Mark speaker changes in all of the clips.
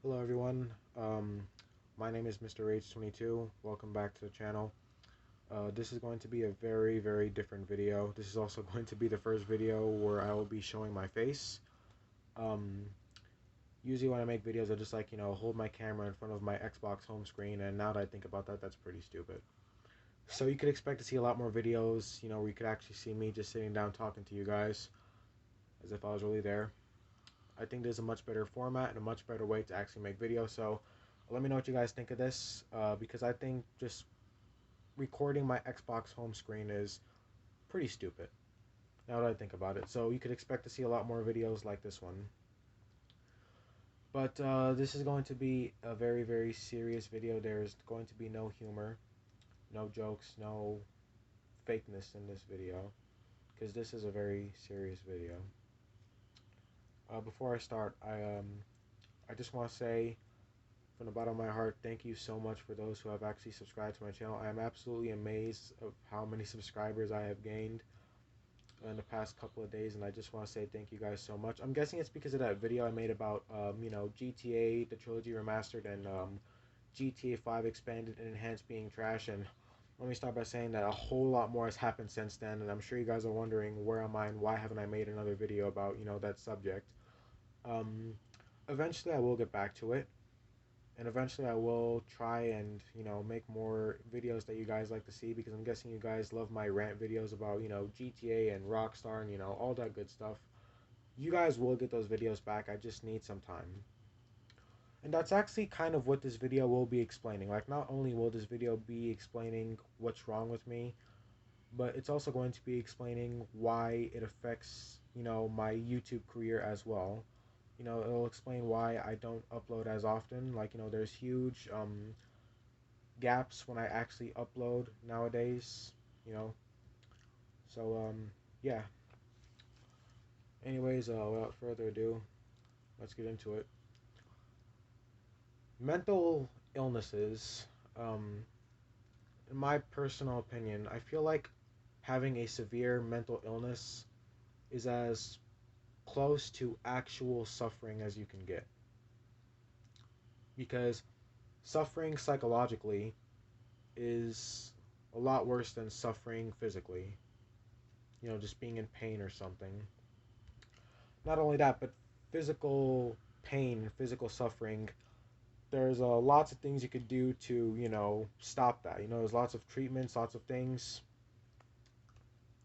Speaker 1: Hello everyone, my name is Mr. H22. Welcome back to the channel. This is going to be a very different video. This is also going to be the first video where I will be showing my face. Um, Usually when I make videos I just hold my camera in front of my Xbox home screen, and now that I think about that, that's pretty stupid. So you could expect to see a lot more videos, where you could actually see me just sitting down talking to you guys as if I was really there. I think there's a much better format and a much better way to actually make videos. So let me know what you guys think of this, because I think just recording my Xbox home screen is pretty stupid now that I think about it. So you could expect to see a lot more videos like this one. But this is going to be a very serious video. There's going to be no humor, no jokes, no fakeness in this video, because this is a very serious video. Before I start, I just want to say from the bottom of my heart, thank you so much for those who have actually subscribed to my channel. I am absolutely amazed of how many subscribers I have gained in the past couple of days, and I just want to say thank you guys so much. I'm guessing it's because of that video I made about GTA, the trilogy remastered, and GTA 5 expanded and enhanced being trash. And let me start by saying that a whole lot more has happened since then, and I'm sure you guys are wondering where am I and why haven't I made another video about that subject. Um, Eventually I will get back to it, and eventually I will try and make more videos that you guys like to see, because I'm guessing you guys love my rant videos about GTA and Rockstar and all that good stuff. You guys will get those videos back. I just need some time. And that's actually kind of what this video will be explaining. Like, not only will this video be explaining what's wrong with me, but it's also going to be explaining why it affects my YouTube career as well. It'll explain why I don't upload as often. Like, there's huge gaps when I actually upload nowadays, you know. So yeah. Anyways, without further ado, let's get into it. Mental illnesses, um, in my personal opinion, I feel like having a severe mental illness is as close to actual suffering as you can get. Because suffering psychologically is a lot worse than suffering physically. Just being in pain or something. Not only that, but physical pain, physical suffering, there's lots of things you could do to stop that. There's lots of treatments, lots of things.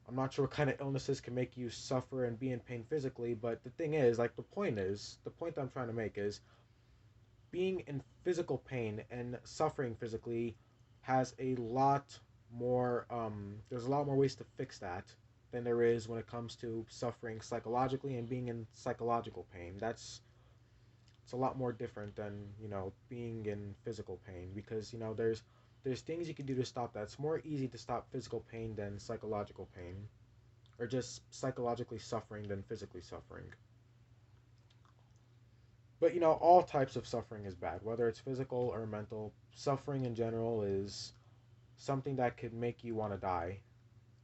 Speaker 1: I'm not sure what kind of illnesses can make you suffer and be in pain physically, but the thing is, like, the point that I'm trying to make is being in physical pain and suffering physically has a lot more there's a lot more ways to fix that than there is when it comes to suffering psychologically and being in psychological pain. It's a lot more different than being in physical pain, because there's things you can do to stop that. It's more easy to stop physical pain than psychological pain, or just psychologically suffering than physically suffering. But all types of suffering is bad, whether it's physical or mental. Suffering in general is something that could make you want to die,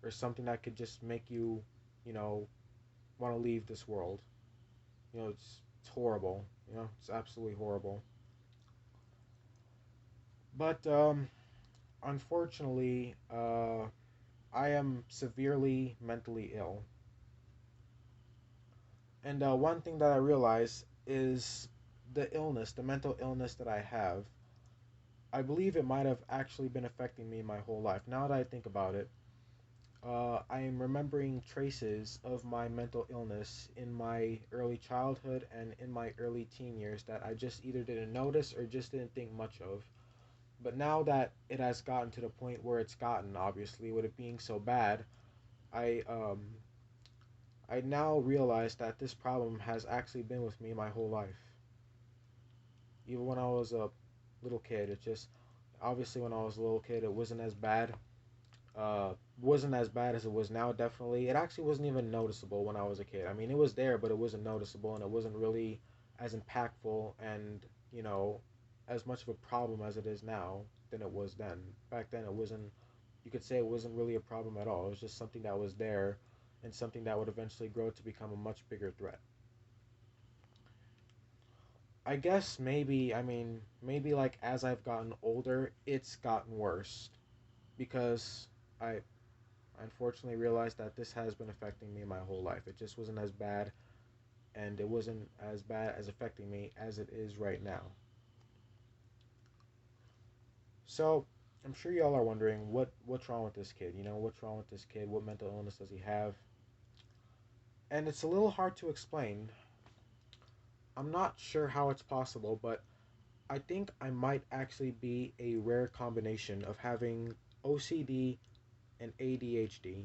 Speaker 1: or something that could just make you, you know, want to leave this world. It's horrible. It's absolutely horrible. But unfortunately, I am severely mentally ill. And one thing that I realize is the mental illness that I have. I believe it might have actually been affecting me my whole life. Now that I think about it, I am remembering traces of my mental illness in my early childhood and in my early teen years that I just either didn't notice or just didn't think much of. But now that it has gotten to the point where it's gotten, obviously, with it being so bad, I um, I now realize that this problem has actually been with me my whole life. Even when I was a little kid, it just obviously when I was a little kid, it wasn't as bad. Wasn't as bad as it was now. Definitely, it actually wasn't even noticeable when I was a kid. I mean, it was there, but it wasn't noticeable, and it wasn't really as impactful and as much of a problem as it is now than it was then. Back then, it wasn't. You could say it wasn't really a problem at all. It was just something that was there, and something that would eventually grow to become a much bigger threat. I guess maybe, I mean, maybe like as I've gotten older, it's gotten worse because I unfortunately realized that this has been affecting me my whole life. It just wasn't as bad, and it wasn't as bad as affecting me as it is right now. So, I'm sure y'all are wondering what's wrong with this kid. You know, what's wrong with this kid? What mental illness does he have? And it's a little hard to explain. I'm not sure how it's possible, but I think I might actually be a rare combination of having OCD and ADHD.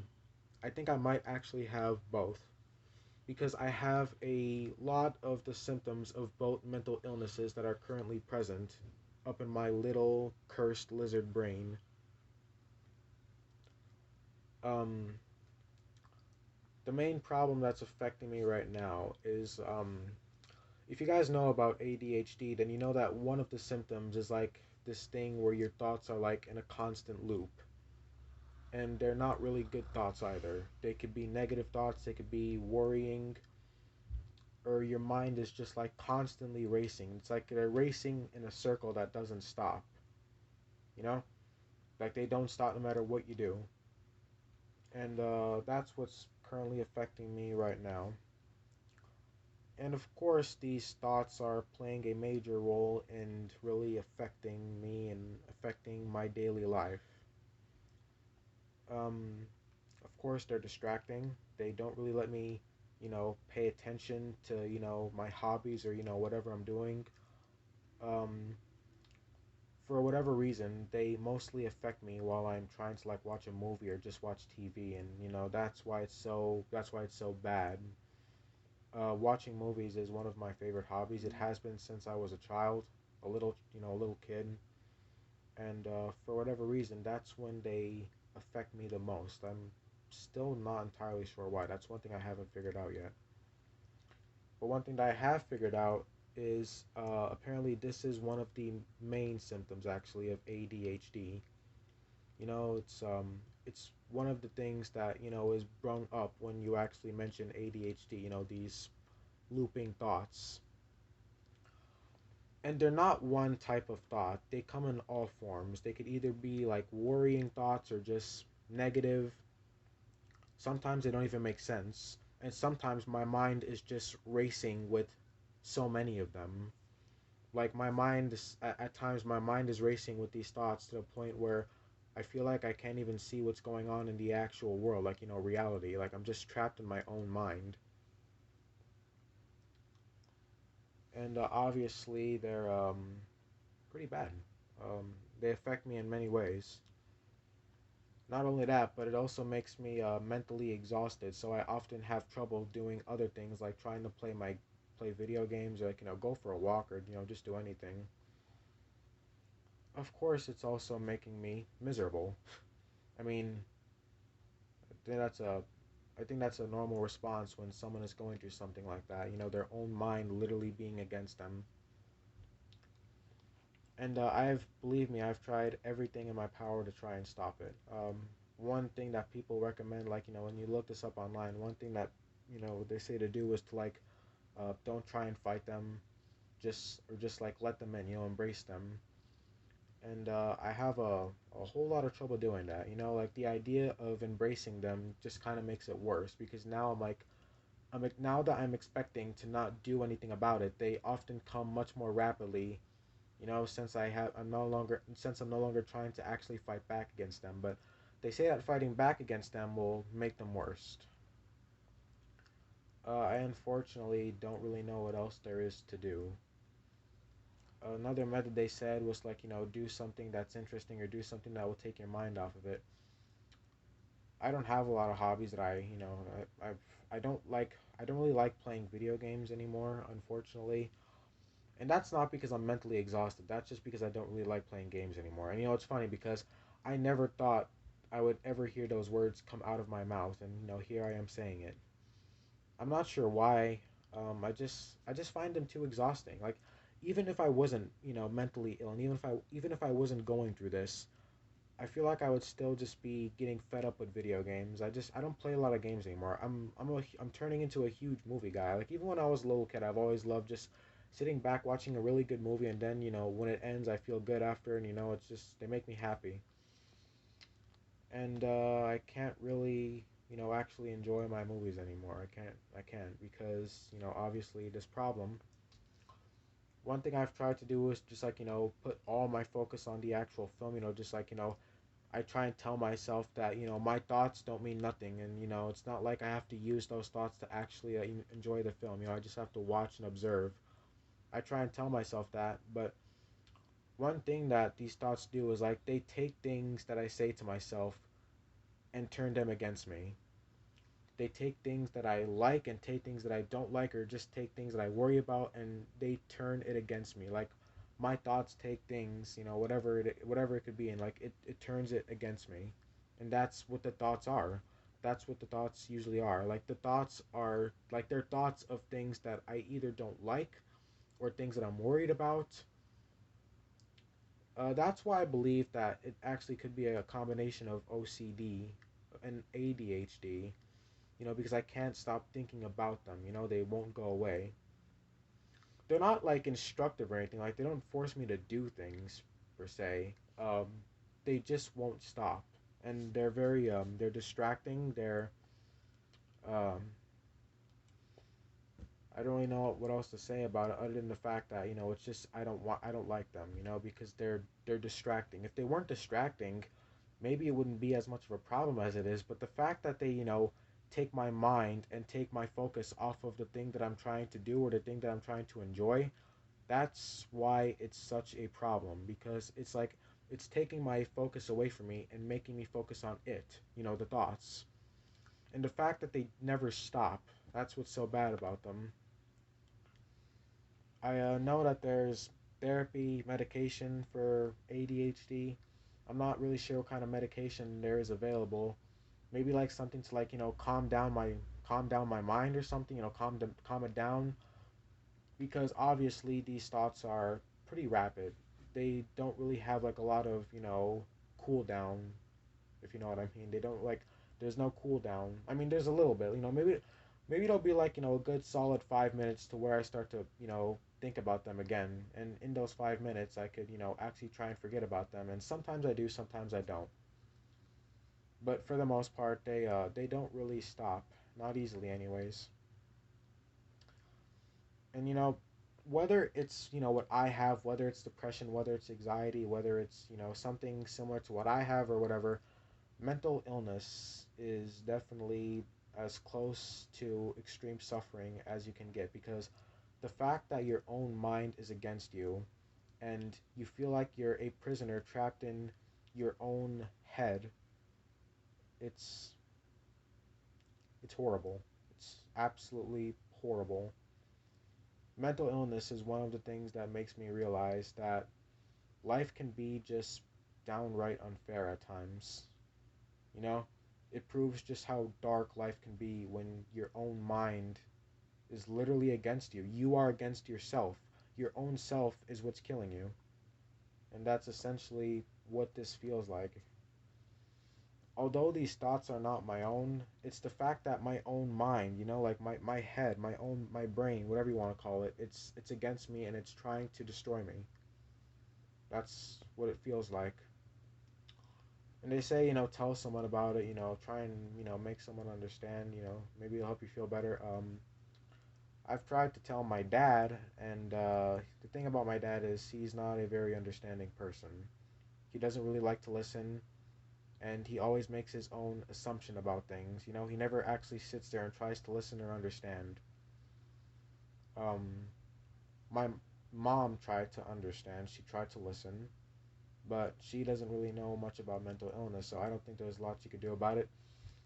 Speaker 1: I think I might actually have both because I have a lot of the symptoms of both mental illnesses that are currently present up in my little cursed lizard brain. Um, the main problem that's affecting me right now is if you guys know about ADHD, then you know that one of the symptoms is like this thing where your thoughts are like in a constant loop. And they're not really good thoughts either. They could be negative thoughts, they could be worrying, or your mind is just like constantly racing. It's like they're racing in a circle that doesn't stop, you know? Like they don't stop no matter what you do. And that's what's currently affecting me right now. And of course, these thoughts are playing a major role in really affecting me and affecting my daily life. Um, of course, they're distracting. They don't really let me, pay attention to, my hobbies or, whatever I'm doing. Um, for whatever reason, they mostly affect me while I'm trying to like watch a movie or just watch TV, and that's why it's so bad. Watching movies is one of my favorite hobbies. It has been since I was a child, a little kid, and for whatever reason, that's when they affect me the most. I'm still not entirely sure why. That's one thing I haven't figured out yet. But one thing that I have figured out is apparently this is one of the main symptoms actually of ADHD. It's one of the things that is brung up when you actually mention ADHD. These looping thoughts, and they're not one type of thought. They come in all forms. They could either be like worrying thoughts or just negative. Sometimes they don't even make sense. And sometimes my mind is just racing with so many of them. Like my mind is, at times my mind is racing with these thoughts to the point where I feel like I can't even see what's going on in the actual world, like reality. Like I'm just trapped in my own mind. And obviously they're pretty bad. They affect me in many ways. Not only that, but it also makes me mentally exhausted. So I often have trouble doing other things like trying to play video games, or like go for a walk, or just do anything. Of course, it's also making me miserable. I mean, I think that's a I think that's a normal response when someone is going through something like that. Their own mind literally being against them. And believe me, I've tried everything in my power to try and stop it. One thing that people recommend, like when you look this up online, one thing that they say to do is to like don't try and fight them, just like let them in, embrace them. And I have a whole lot of trouble doing that. Like the idea of embracing them just kind of makes it worse because now now that I'm expecting to not do anything about it, they often come much more rapidly. Since I'm no longer trying to actually fight back against them, but they say that fighting back against them will make them worse. I unfortunately don't really know what else there is to do. Another method they said was like do something that's interesting or do something that will take your mind off of it. I don't have a lot of hobbies that I don't really like playing video games anymore, unfortunately. And that's not because I'm mentally exhausted. That's just because I don't really like playing games anymore. And it's funny because I never thought I would ever hear those words come out of my mouth, and here I am saying it. I'm not sure why. I just find them too exhausting. Like even if I wasn't mentally ill, and even if I wasn't going through this, I feel like I would still just be getting fed up with video games. I don't play a lot of games anymore. I'm turning into a huge movie guy. Like even when I was a little kid, I've always loved just sitting back watching a really good movie, and then when it ends I feel good after, and it's just they make me happy. And I can't really actually enjoy my movies anymore. I can't because obviously this problem. One thing I've tried to do is just like put all my focus on the actual film, just like I try and tell myself that my thoughts don't mean nothing, and it's not like I have to use those thoughts to actually enjoy the film. I just have to watch and observe. I try and tell myself that, but one thing that these thoughts do is like they take things that I say to myself and turn them against me. They take things that I like and take things that I don't like, or just take things that I worry about, and they turn it against me. Like my thoughts take things, whatever it could be, and like it turns it against me. And that's what the thoughts are. That's what the thoughts usually are. Like the thoughts are like they're thoughts of things that I either don't like or things that I'm worried about. That's why I believe that it actually could be a combination of OCD and ADHD, because I can't stop thinking about them. They won't go away. They're not like instructive or anything. Like they don't force me to do things per se. They just won't stop, and they're distracting. Um, I don't really know what else to say about it other than the fact that it's just I don't like them. Because they're distracting. If they weren't distracting, maybe it wouldn't be as much of a problem as it is. But the fact that they take my mind and take my focus off of the thing that I'm trying to do or the thing that I'm trying to enjoy, that's why it's such a problem. Because it's like it's taking my focus away from me and making me focus on it. The thoughts and the fact that they never stop. That's what's so bad about them. I know that there's therapy medication for ADHD. I'm not really sure what kind of medication there is available. Maybe like something to like calm down my mind or something. Calm it down, because obviously these thoughts are pretty rapid. They don't really have like a lot of cool down, if you know what I mean. They don't like there's no cool down. I mean there's a little bit. Maybe it'll be like a good solid 5 minutes to where I start to think about them again, and in those 5 minutes I could actually try and forget about them. And sometimes I do, sometimes I don't. But for the most part, they don't really stop, not easily, anyways. And whether it's what I have, whether it's depression, whether it's anxiety, whether it's something similar to what I have or whatever, mental illness is definitely as close to extreme suffering as you can get, because the fact that your own mind is against you and you feel like you're a prisoner trapped in your own head, it's it's horrible. It's absolutely horrible. Mental illness is one of the things that makes me realize that life can be just downright unfair at times. You know, it proves just how dark life can be when your own mind is literally against you. You are against yourself. Your own self is what's killing you. And that's essentially what this feels like. Although these thoughts are not my own, it's the fact that my own mind, like my head, my brain, whatever you want to call it, it's against me and it's trying to destroy me. That's what it feels like. And they say, tell someone about it, try and, make someone understand, maybe it'll help you feel better. I've tried to tell my dad, and the thing about my dad is he's not a very understanding person. He doesn't really like to listen, and he always makes his own assumption about things. He never actually sits there and tries to listen or understand. Um, my mom tried to understand, she tried to listen, but she doesn't really know much about mental illness, so I don't think there's a lot she could do about it.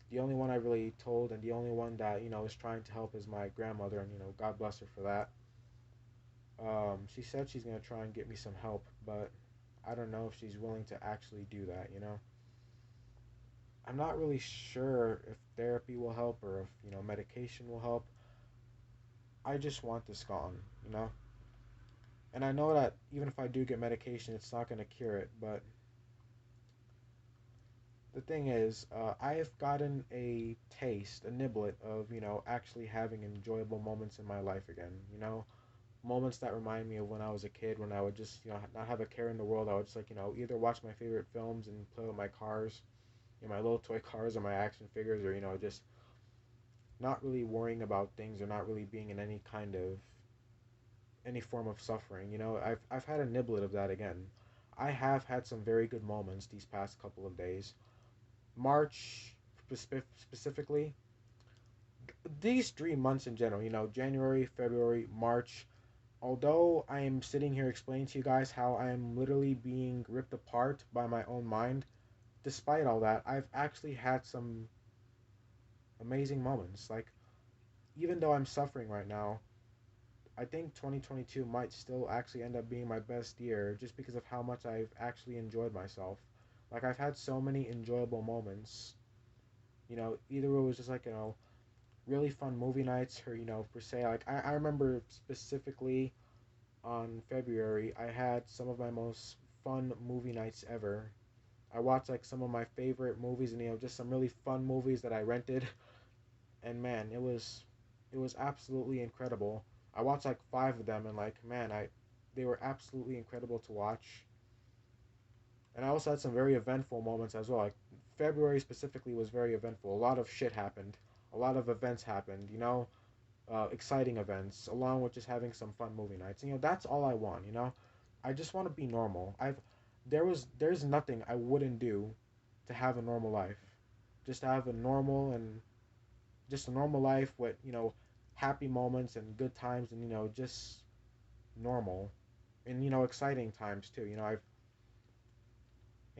Speaker 1: The only one I really told, and the only one that is trying to help, is my grandmother, and God bless her for that. She said she's gonna try and get me some help, but I don't know if she's willing to actually do that. I'm not really sure if therapy will help or if medication will help. I just want this gone. And I know that even if I do get medication, it's not gonna cure it. But the thing is, I have gotten a taste, a niblet of actually having enjoyable moments in my life again. moments that remind me of when I was a kid, when I would just, not have a care in the world. I would just, like, either watch my favorite films and play with my cars, my little toy cars or my action figures, or, just not really worrying about things or not really being in any form of suffering. I've had a niblet of that again. I have had some very good moments these past couple of days. March specifically, these 3 months in general, January, February, March, although I am sitting here explaining to you guys how I am literally being ripped apart by my own mind, despite all that, I've actually had some amazing moments. Like, even though I'm suffering right now, I think 2022 might still actually end up being my best year just because of how much I've actually enjoyed myself. Like, I've had so many enjoyable moments. Either it was just like, really fun movie nights, or, per se, like, I remember specifically on February, I had some of my most fun movie nights ever. I watched like some of my favorite movies, and just some really fun movies that I rented, and man, it was absolutely incredible. I watched like 5 of them, and like, man, I they were absolutely incredible to watch. And I also had some very eventful moments as well. Like, February specifically was very eventful. A lot of shit happened. A lot of events happened. Exciting events, along with just having some fun movie nights. That's all I want. I just want to be normal. There's nothing I wouldn't do to have a normal life. Just to have a normal and just a normal life with, happy moments and good times, and, just normal and, exciting times too.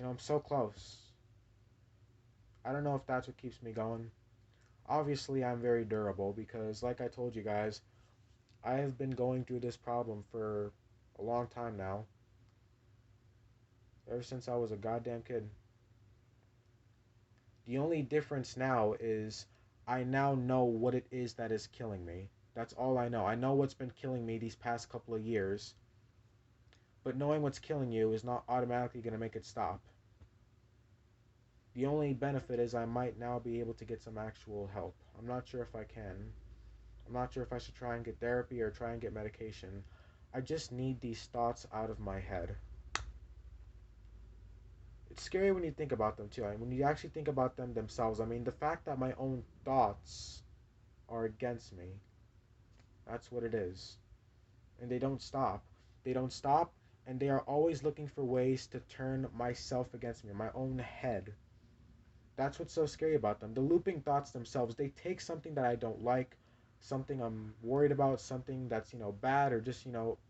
Speaker 1: I'm so close. I don't know if that's what keeps me going. Obviously, I'm very durable because, like I told you guys, I have been going through this problem for a long time now, ever since I was a goddamn kid. The only difference now is I now know what it is that is killing me. That's all I know. I know what's been killing me these past couple of years, but knowing what's killing you is not automatically going to make it stop. The only benefit is I might now be able to get some actual help. I'm not sure if I can. I'm not sure if I should try and get therapy or try and get medication. I just need these thoughts out of my head. It's scary when you think about them too. When you actually think about them themselves, the fact that my own thoughts are against me, that's what it is. And they don't stop. They don't stop, and they are always looking for ways to turn myself against me, my own head. That's what's so scary about them. The looping thoughts themselves, they take something that I don't like, something I'm worried about, something that's, bad, or just,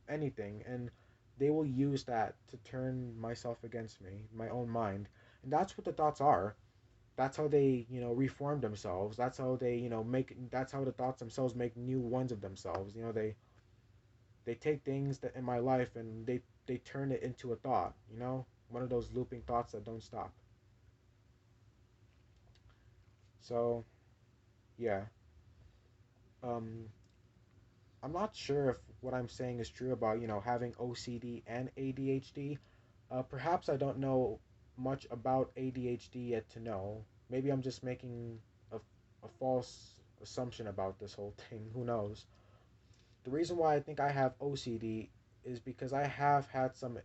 Speaker 1: anything, and they will use that to turn myself against me, my own mind. And that's what the thoughts are. That's how they, reform themselves. That's how they, that's how the thoughts themselves make new ones of themselves. They take things that in my life, and they turn it into a thought, one of those looping thoughts that don't stop. So, yeah. Um, I'm not sure if what I'm saying is true about, having OCD and ADHD. Perhaps I don't know much about ADHD yet to know. Maybe I'm just making a false assumption about this whole thing. Who knows? The reason why I think I have OCD is because I have had some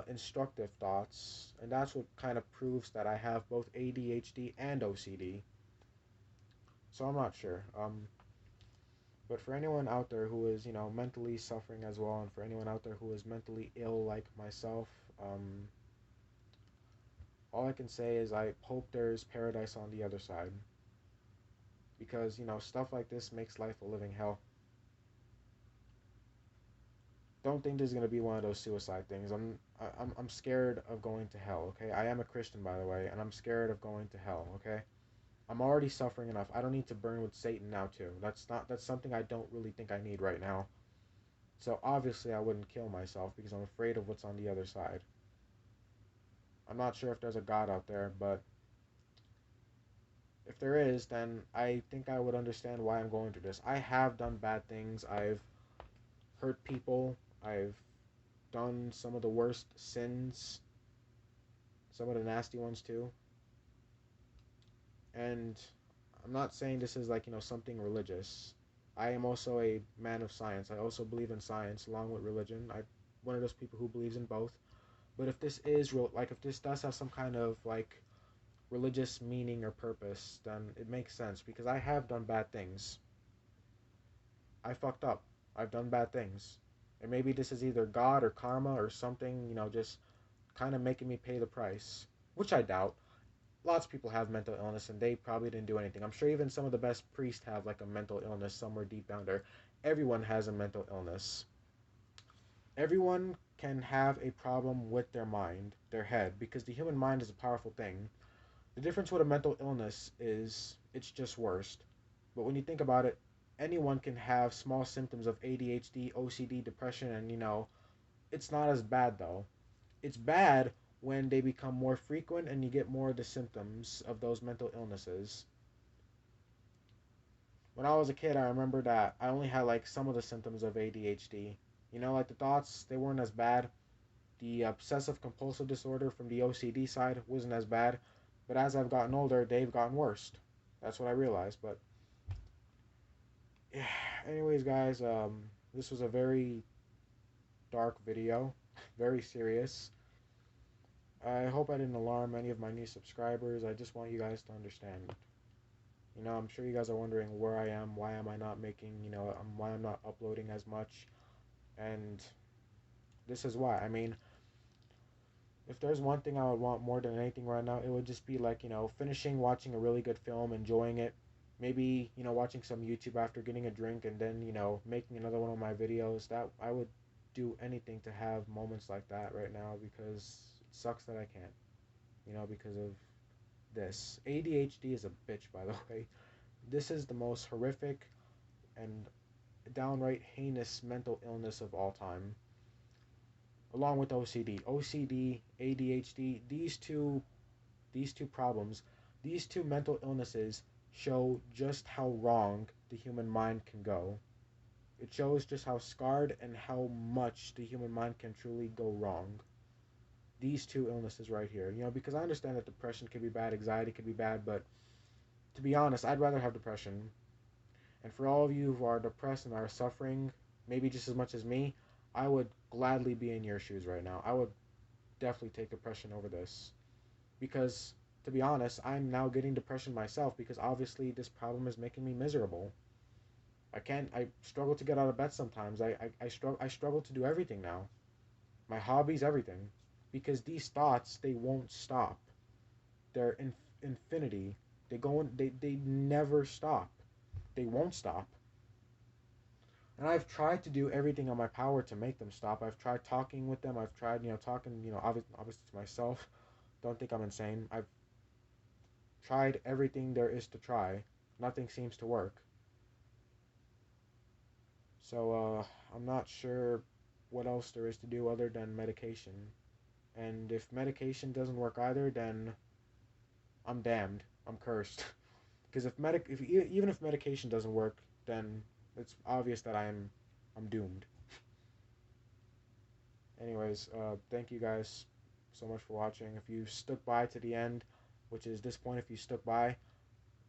Speaker 1: instructive thoughts, and that's what kind of proves that I have both ADHD and OCD. So I'm not sure. But for anyone out there who is, mentally suffering as well, and for anyone out there who is mentally ill like myself, all I can say is I hope there's paradise on the other side. Because, stuff like this makes life a living hell. Don't think there's gonna be one of those suicide things. I'm scared of going to hell. Okay, I am a Christian, by the way, and I'm scared of going to hell. Okay, I'm already suffering enough. I don't need to burn with Satan now too. That's something I don't really think I need right now. So obviously I wouldn't kill myself because I'm afraid of what's on the other side. I'm not sure if there's a God out there, but if there is, then I think I would understand why I'm going through this. I have done bad things. I've hurt people. I've done some of the worst sins, some of the nasty ones too. And I'm not saying this is like, something religious. I am also a man of science. I also believe in science along with religion. I'm one of those people who believes in both. But if this is real, like if this does have some kind of like religious meaning or purpose, then it makes sense because I have done bad things. I fucked up. I've done bad things. And maybe this is either God or karma or something, just kind of making me pay the price, which I doubt. Lots of people have mental illness and they probably didn't do anything. I'm sure even some of the best priests have like a mental illness somewhere deep down there. Everyone has a mental illness. Everyone can have a problem with their mind, their head, because the human mind is a powerful thing. The difference with a mental illness is it's just worse. But when you think about it, anyone can have small symptoms of ADHD, OCD, depression, and it's not as bad though. It's bad when they become more frequent and you get more of the symptoms of those mental illnesses. When I was a kid, I remember that I only had like some of the symptoms of ADHD. Like the thoughts, they weren't as bad. The obsessive compulsive disorder from the OCD side wasn't as bad. But as I've gotten older, they've gotten worse. That's what I realized. But yeah, anyways, guys, this was a very dark video, very serious. I hope I didn't alarm any of my new subscribers. I just want you guys to understand. I'm sure you guys are wondering where I am, why am I not making, why I'm not uploading as much, and this is why. I mean, if there's one thing I would want more than anything right now, it would just be like, finishing watching a really good film, enjoying it, maybe, watching some YouTube after getting a drink, and then, making another one of my videos. That I would do anything to have moments like that right now because it sucks that I can't, because of this. ADHD is a bitch, by the way. This is the most horrific and downright heinous mental illness of all time, along with OCD. OCD, ADHD, these two problems, these two mental illnesses show just how wrong the human mind can go. It shows just how scarred and how much the human mind can truly go wrong. These two illnesses right here. Because I understand that depression can be bad, anxiety can be bad, but to be honest, I'd rather have depression. And for all of you who are depressed and are suffering, maybe just as much as me, I would gladly be in your shoes right now. I would definitely take depression over this. Because, to be honest, I'm now getting depression myself because obviously this problem is making me miserable. I struggle to get out of bed sometimes. I struggle to do everything now. My hobbies, everything. Because these thoughts, they won't stop. They're infinity. They never stop. They won't stop. And I've tried to do everything on my power to make them stop. I've tried talking with them. I've tried, talking, obviously to myself. Don't think I'm insane. I've tried everything there is to try. Nothing seems to work. So, I'm not sure what else there is to do other than medication. And if medication doesn't work either, then I'm damned. I'm cursed. Because even if medication doesn't work, then it's obvious that I'm doomed. Anyways, thank you guys so much for watching. If you stuck by to the end, which is this point, if you stuck by,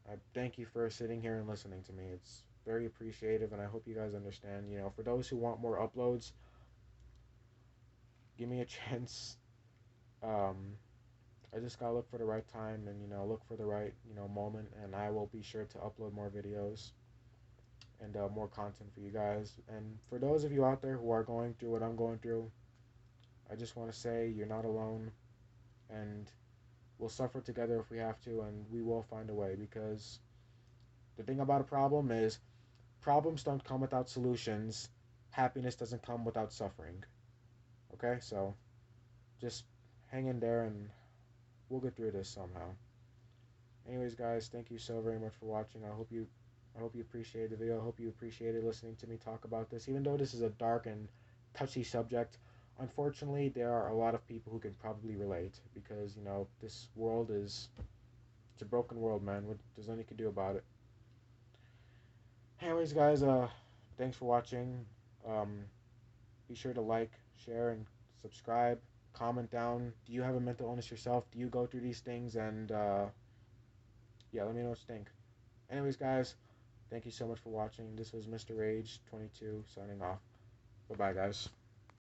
Speaker 1: I thank you for sitting here and listening to me. It's very appreciative, and I hope you guys understand. For those who want more uploads, give me a chance. Um, I just gotta look for the right time and look for the right moment, and I will be sure to upload more videos and more content for you guys. And for those of you out there who are going through what I'm going through, I just want to say you're not alone, and we'll suffer together if we have to, and we will find a way. Because the thing about a problem is problems don't come without solutions. Happiness doesn't come without suffering. Okay, so just hang in there and we'll get through this somehow. Anyways, guys, thank you so very much for watching. I hope you appreciated the video. I hope you appreciated listening to me talk about this. Even though this is a dark and touchy subject, unfortunately, there are a lot of people who can probably relate because, this world it's a broken world, man. There's nothing you can do about it. Anyways, guys, thanks for watching. Um, be sure to like, share, and subscribe. Comment down. Do you have a mental illness yourself? Do you go through these things? And, yeah, let me know what you think. Anyways, guys, Thank you so much for watching. This was Mr. Rage 22 signing off. Bye bye, guys.